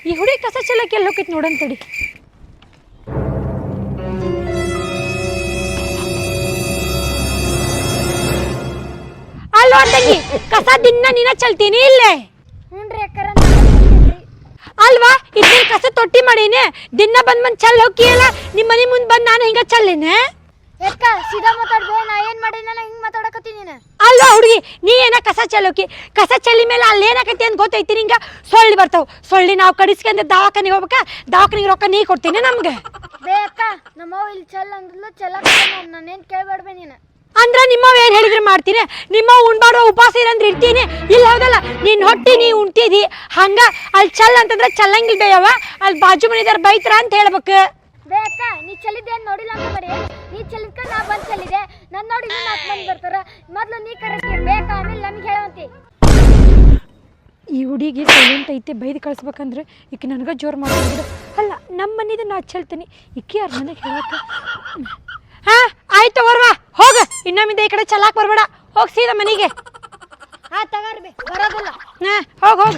ಈ ಹುಡುಗಿ ಕಸ ಚೆಲ್ಲಕ್ಕೆ ಎಲ್ಲಿ ಹೋಗಿತ್ತು ನೋಡಂತಡಿ. ಅಲ್ವಾ ತಂಗಿ, ಕಸ ದಿನ ನೀನ ಚೆಲ್ತೀನಿ ಇಲ್ಲೇ? ಹ್ಞೂನ್ರಿ ಅಕ್ಕರ ಅಲ್ವಾ ಇದೇನ್ ಕಸ ತೊಟ್ಟಿ ಮಾಡೀನಿ, ದಿನ ಬಂದ್ ಚೆಲ್ ಹೋಗಿಯಲ್ಲ. ನಿಮ್ಮ ಮನೆ ಮುಂದೆ ಬಂದು ನಾನು ಹಿಂಗ ಚೆಲ್ಲಿನೆ? ಯಾಕ ಸೀದಾ ಮಾತಾಡ್ಬೇ, ನಾ ಏನ್ ಮಾಡಿನ ಹಿಂಗ್ ಮಾತಾಡಕತ್ತೀನಿ ನೀನು? ಅಲ್ವಾ ಹುಡುಗಿ, ನೀ ಏನ ಕಸ ಚೆಲ್ಲೋಕಿ, ಕಸ ಚೆಲ್ಲಿ ಮೇಲೆ ಅಲ್ಲಿ ಏನಾಕೈತಿ ಅಂತ ಗೊತ್ತೈತಿ ನಿಂಗ? ಸೊಳ್ಳಿ ಬರ್ತಾವ, ಸೊಳ್ಳಿ ನಾವು ಕಡಿಸ್ಕೊಂಡ್ ದವಾಖಾನಿಗೆ ಹೋಗ್ಬೇಕಾ, ದವಾಖಾನಿಗೆ ರೊಕ್ಕ ನೀ ಕೊಡ್ತೀನಿ ನಮ್ಗೆ. ಬೇ ಅಕ್ಕ, ನಮ್ಮವ್ ಇಲ್ಲಿ ಚೆಲ್ ಅಂದ್ಲು, ಚೆಲ್ಲಕ್ಕ ನಾನೇನ್ ಕೇಳ್ಬೇಡ್ಬೇ ನೀನು. ಅಂದ್ರ ನಿಮ್ಮವ್ ಏನ್ ಹೇಳಿದ್ರೆ ಮಾಡ್ತೀನಿ? ನಿಮ್ಮವ್ ಉಣ್ಬಾರ್ದು ಉಪವಾಸ ಇರಂದ್ರೆ ಇರ್ತೀನಿ ಇಲ್ಲ, ಹೌದಲ್ಲ? ನೀನ್ ಹೊಟ್ಟಿ ನೀ ಉಣ್ತಿದಿ ಹಂಗ. ಅಲ್ಲಿ ಚಲ್ ಅಂತಂದ್ರೆ ಚಲ್ಲಂಗಿಲ್ ಬೇಯವ, ಅಲ್ಲಿ ಬಾಜು ಮನಿದಾರ ಬೈತ್ರ ಅಂತ ಹೇಳ್ಬೇಕು. ಬೇ ಅಕ್ಕ, ನೀ ಚೆಲ್ಲಿದ್ದೇನ್ ನೋಡಿಲ್ಲ ಅಂತ ಬರೀ, ನೀ ಚೆಲ್ಲಿದ್ಕ ನಾ ಬಂದ್ ಚೆಲ್ಲಿದೆ, ನನ್ ನೋಡಿ ಇನ್ನೂ 4 ಮಂದಿ ಬರ್ತಾರ. ಮೊದ್ಲು ನೀ ಕರೆಕ್ಟ್ ಇರ್ಬೇಕು, ಆಮೇಲೆ ನಮ್ಗೆ ಹೇಳಂತಿ. ಈ ಹುಡುಗಿ ಸೈಲೆಂಟ್ ಐತೆ, ಬೈದು ಕಳಿಸ್ಬೇಕಂದ್ರೆ ಈಕೆ ನನಗೆ ಜೋರು ಮಾಡ್ಬಿಡು. ಅಲ್ಲ, ನಮ್ಮ ಮನಿದ ನಾ ಚೆಲ್ತೀನಿ, ಈಕೆ ಯಾರು ನನಗೆ ಹೇಳಕ್ಕ? ಹಾ ಆಯ್ತು, ಬರ್ವಾ ಹೋಗ. ಇನ್ನೊಮ್ಮಿಂದ ಈ ಕಡೆ ಚಲಾಕ್ ಬರ್ಬೇಡ, ಹೋಗಿ ಸೀದಾ ಮನೆಗೆ. ಹಾ ತಗಾರ್ಬಿ, ಬರೋದಿಲ್ಲ. ಹೋಗ್ ಹೋಗ್.